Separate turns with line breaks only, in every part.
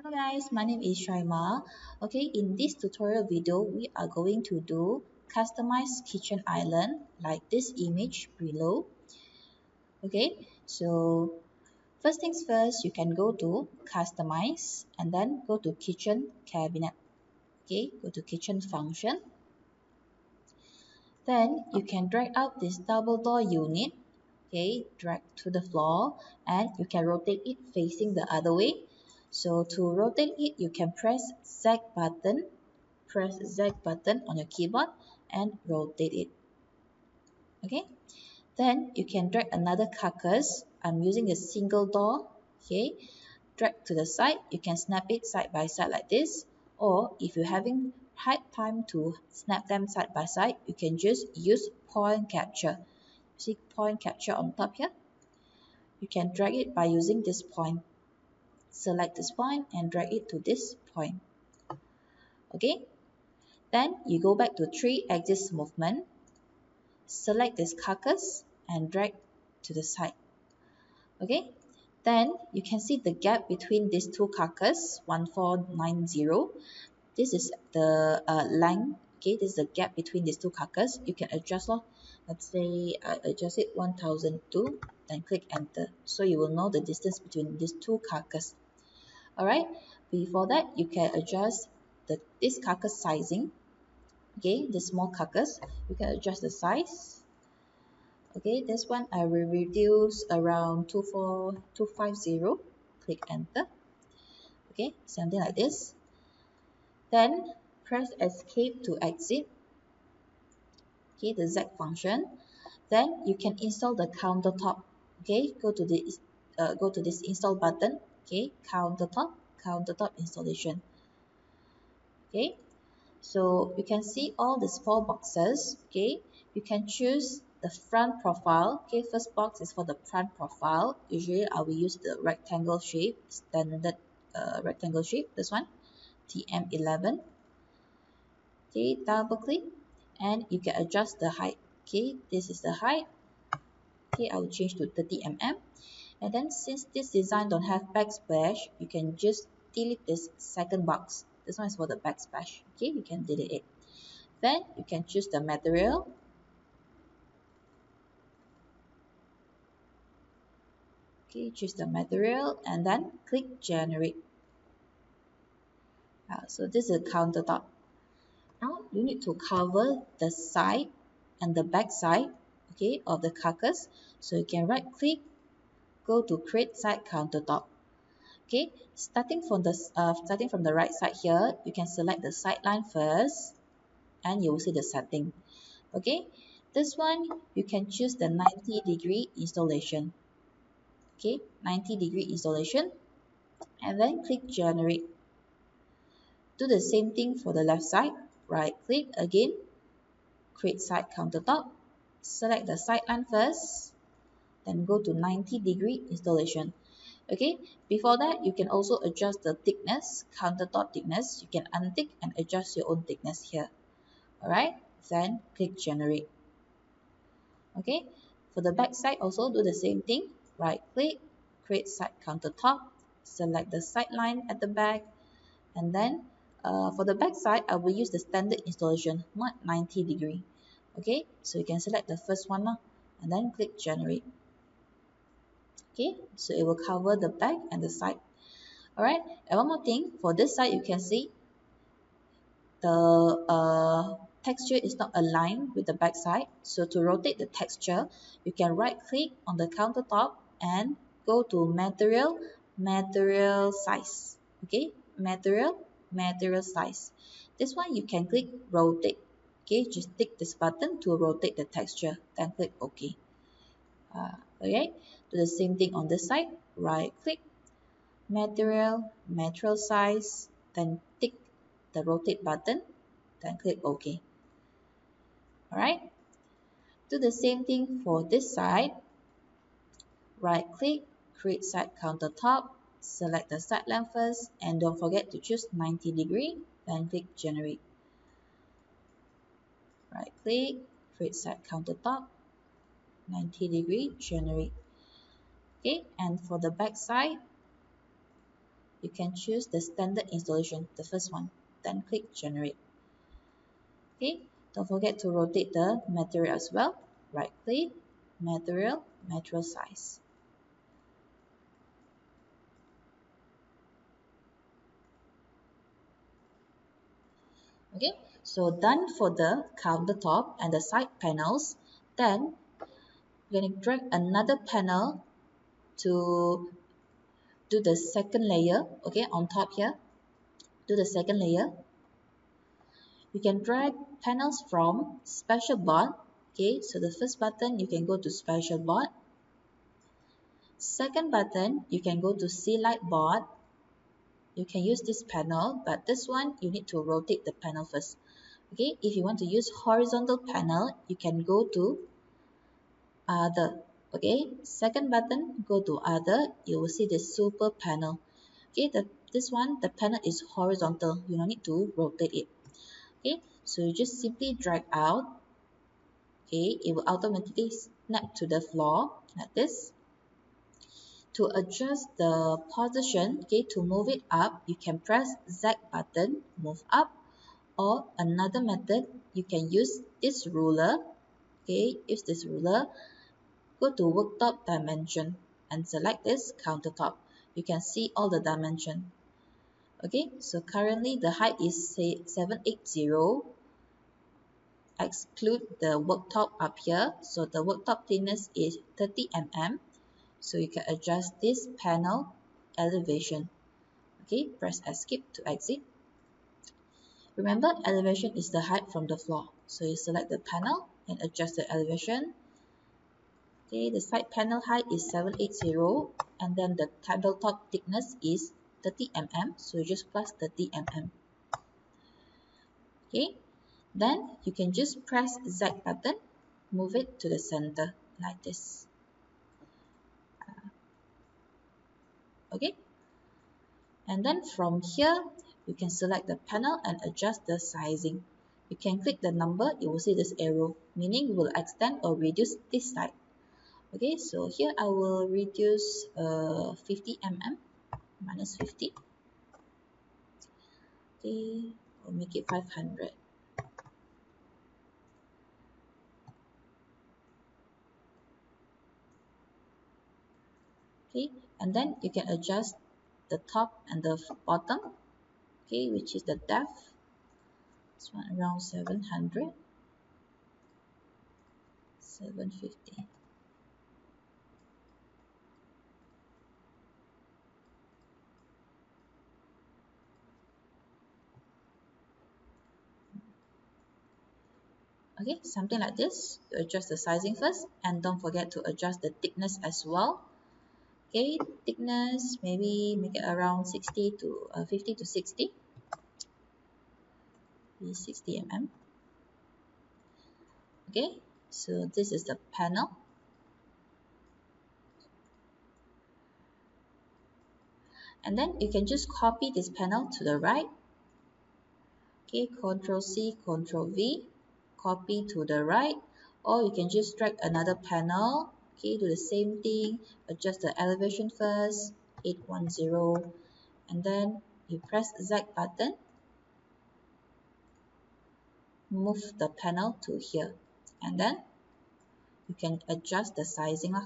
Hello guys, my name is Shaima. Okay, in this tutorial video, we are going to do customized kitchen island like this image below. Okay, so first things first, you can go to customize and then go to kitchen cabinet. Okay, go to kitchen function. Then you can drag out this double door unit. Okay, drag to the floor and you can rotate it facing the other way. So to rotate it, you can press Z button on your keyboard and rotate it. Okay, then you can drag another carcass. I'm using a single door. Okay, drag to the side. You can snap it side by side like this, or if you're having hard time to snap them side by side, you can just use point capture. See point capture on top here? You can drag it by using this point. Select this point and drag it to this point. Okay, then you go back to 3-axis movement. Select this carcass and drag to the side. Okay, then you can see the gap between these two carcass 1490. This is the length. Okay, this is the gap between these two carcass. You can adjust. Let's say I adjust it 1002, then click enter. So you will know the distance between these two carcass. Alright, before that you can adjust this carcass sizing. Okay, the small carcass, you can adjust the size. Okay, this one I will reduce around 24250. Click enter. Okay, something like this. Then press escape to exit. Okay, the Z function. Then you can install the countertop. Okay, go to this install button. Okay, countertop installation. Okay, so you can see all these 4 boxes. Okay, you can choose the front profile. Okay, first box is for the front profile. Usually I will use the rectangle shape, standard rectangle shape. This one, TM11. Okay, double click and you can adjust the height. Okay, this is the height. Okay, I will change to 30 mm. And then since this design don't have backsplash, you can just delete this second box. This one is for the backsplash. Okay, you can delete it. Then you can choose the material. Okay, choose the material and then click generate. So this is a countertop. Now you need to cover the side and the back side, okay, of the carcass. So you can right click, go to create side countertop. Okay, starting from the right side here, you can select the side line first and you will see the setting. Okay, this one you can choose the 90-degree installation. Okay, 90-degree installation and then click generate. Do the same thing for the left side. Right click again, create side countertop, select the side line first, then go to 90-degree installation. Okay, before that you can also adjust the thickness, countertop thickness. You can untick and adjust your own thickness here. Alright, then click generate. Okay, for the back side also do the same thing. Right click, create side countertop, select the side line at the back, and then for the back side I will use the standard installation, not 90-degree. Okay, so you can select the first one now and then click generate. Okay, so it will cover the back and the side. Alright, and one more thing, for this side you can see the texture is not aligned with the back side. So to rotate the texture, you can right click on the countertop and go to material size. Okay, material size. This one you can click rotate. Okay, just tick this button to rotate the texture, then click OK. Okay, do the same thing on this side. Right click, material size, then tick the rotate button, then click OK. Alright, do the same thing for this side. Right click, create side countertop, select the side line first, and don't forget to choose 90-degree, then click generate. Right click, create side countertop, 90-degree, generate. Okay, and for the back side, you can choose the standard installation, the first one, then click generate. Okay, don't forget to rotate the material as well. Right click, material, material size. Okay, so done for the countertop and the side panels. Then we're going to drag another panel to do the second layer. Okay, on top here, do the second layer. You can drag panels from special board. Okay, so the first button you can go to special board. Second button you can go to C-Light board. You can use this panel, but this one you need to rotate the panel first. Okay, if you want to use horizontal panel, you can go to other. Okay, second button, go to other, you will see the super panel. Okay, this one, the panel is horizontal, you don't need to rotate it. Okay, so you just simply drag out. Okay, it will automatically snap to the floor like this. To adjust the position, okay, to move it up, you can press Z button, move up, or another method, you can use this ruler. Okay, use this ruler, go to worktop dimension and select this countertop. You can see all the dimension. Okay, so currently the height is say 780. Exclude the worktop up here. So the worktop thickness is 30 mm. So you can adjust this panel elevation. Okay, press escape to exit. Remember, elevation is the height from the floor. So you select the panel and adjust the elevation. Okay, the side panel height is 780 and then the tabletop thickness is 30 mm. So you just plus 30 mm. Okay, then you can just press Z button, move it to the center like this. Okay, and then from here you can select the panel and adjust the sizing. You can click the number, you will see this arrow, meaning you will extend or reduce this side. Okay, so here I will reduce 50 mm, minus 50. Okay, I'll make it 500. Okay, and then you can adjust the top and the bottom, okay, which is the depth. This one around 700, 750. Okay, something like this. You adjust the sizing first, and don't forget to adjust the thickness as well. Okay, thickness maybe make it around 60 to 50 to 60. 60 mm. Okay, so this is the panel. And then you can just copy this panel to the right. Okay, Control C, Control V, copy to the right, or you can just drag another panel. Okay, do the same thing, adjust the elevation first, 810, and then you press Z button, move the panel to here, and then you can adjust the sizing.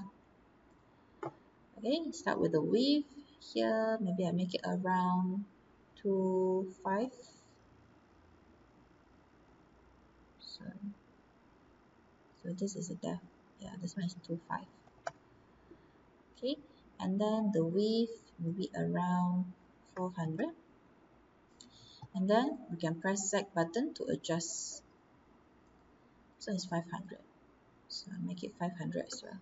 Okay, start with the width. Here, maybe I make it around 2.5. So this is a depth. Yeah, this one is 2.5. Okay, and then the width maybe around 400. And then we can press Z button to adjust. So it's 500. So I'll make it 500 as well.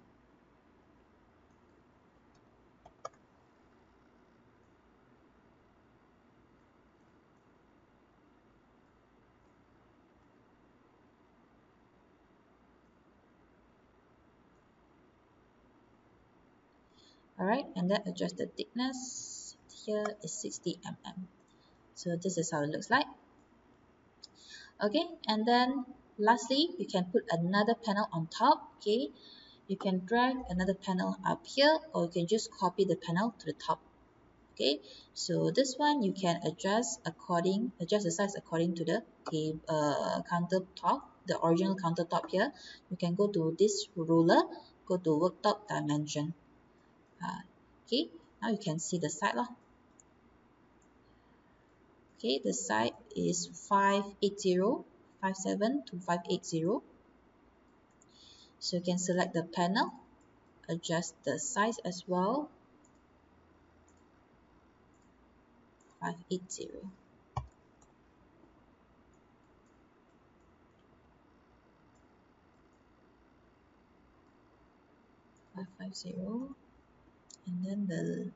Alright, and then adjust the thickness. Here is 60 mm. So this is how it looks like. Okay, and then lastly, you can put another panel on top. Okay, you can drag another panel up here, or you can just copy the panel to the top. Okay, so this one you can adjust the size according to the countertop, the original countertop here. You can go to this ruler, go to worktop dimension. Okay, now you can see the side lah. Okay, the side is 580, 57 to 580. So you can select the panel, adjust the size as well, 580. 550, and then the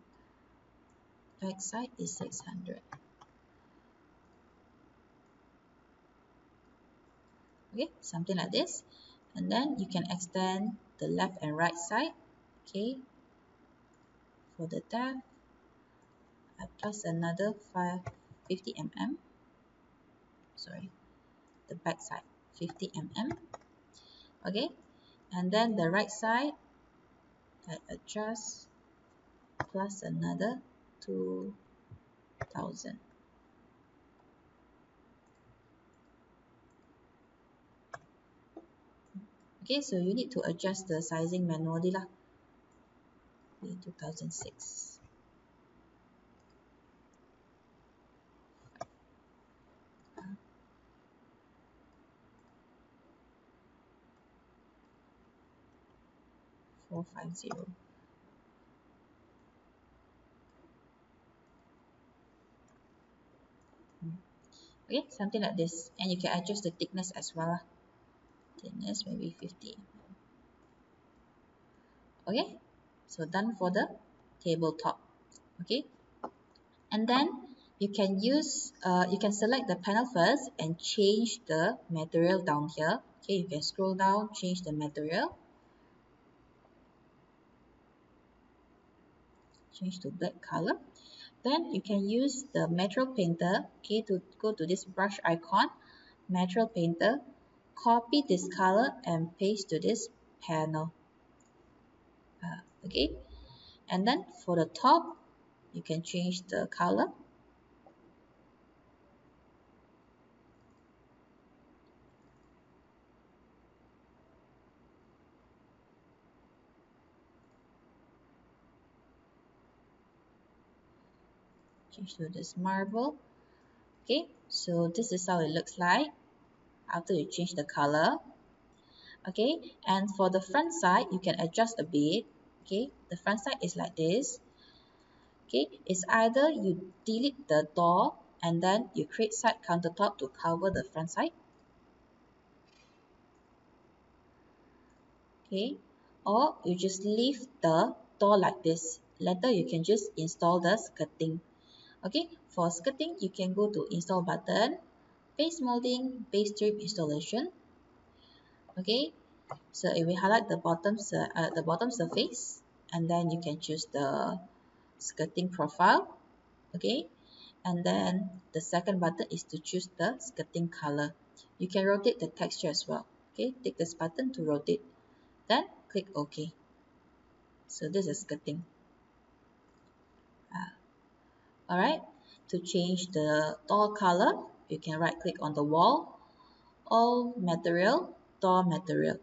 back side is 600. Okay, something like this. And then you can extend the left and right side. Okay, for the depth, I plus another 50 mm. Sorry, the back side 50 mm. Okay, and then the right side, I adjust plus another 2000. Okay, so you need to adjust the sizing manually lah. 2006. Four five zero. Okay, something like this, and you can adjust the thickness as well. Thickness maybe 50. Okay, so done for the tabletop. Okay, and then you can select the panel first and change the material down here. Okay, you can scroll down, change the material, change to black color. Then you can use the material painter, okay, to go to this brush icon, material painter, copy this color and paste to this panel. Okay, and then for the top, you can change the color. Change to this marble. Okay, so this is how it looks like after you change the color. Okay, and for the front side, you can adjust a bit. Okay, the front side is like this. Okay, it's either you delete the door and then you create side countertop to cover the front side. Okay, or you just leave the door like this. Later you can just install the skirting. Okay, for skirting, you can go to install button, base molding, base strip installation. Okay, so it will highlight the bottom surface, and then you can choose the skirting profile. Okay, and then the second button is to choose the skirting color. You can rotate the texture as well. Okay, take this button to rotate, then click OK. So this is skirting. Alright, to change the door color, you can right click on the wall, all material, door material.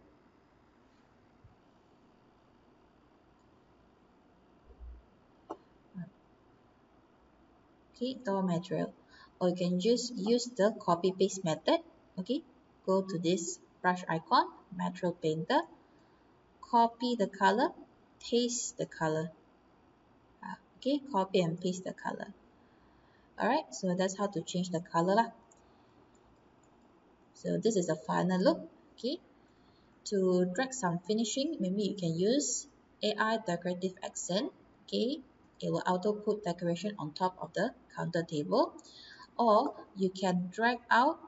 Okay, door material. Or you can just use the copy paste method. Okay, go to this brush icon, material painter, copy the color, paste the color. Okay, copy and paste the color. Alright, so that's how to change the color lah. So this is the final look. Okay, to drag some finishing, maybe you can use AI decorative accent. Okay, it will auto put decoration on top of the counter table, or you can drag out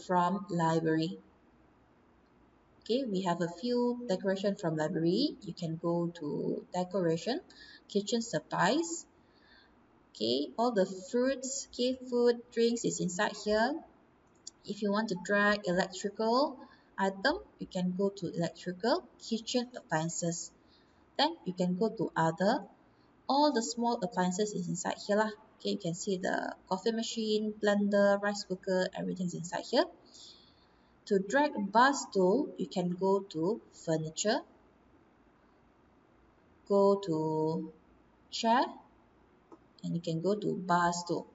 from library. Okay, we have a few decoration from library. You can go to decoration, kitchen supplies. Okay, all the fruits, okay, food, drinks is inside here. If you want to drag electrical item, you can go to electrical, kitchen appliances. Then you can go to other, all the small appliances is inside here lah. Okay, you can see the coffee machine, blender, rice cooker, everything's inside here. To drag bar stool, you can go to furniture, go to chair, and you can go to bar stool.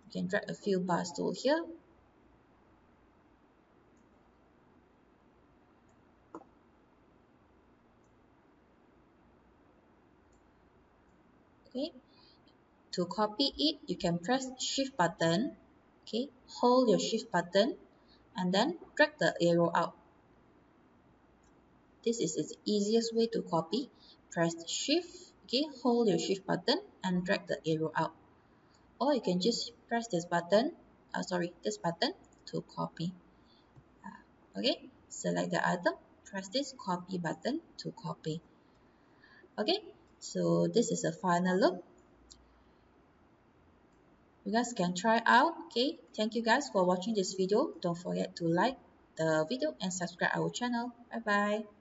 You can drag a few bar stool here. Okay, to copy it, you can press shift button. Okay, hold your shift button and then drag the arrow out. This is the easiest way to copy. Press shift, okay, hold your shift button and drag the arrow out. Or you can just press this button, this button to copy. Okay, select the item, press this copy button to copy. Okay, so this is a final look. You guys can try out. Okay, thank you guys for watching this video. Don't forget to like the video and subscribe our channel. Bye bye.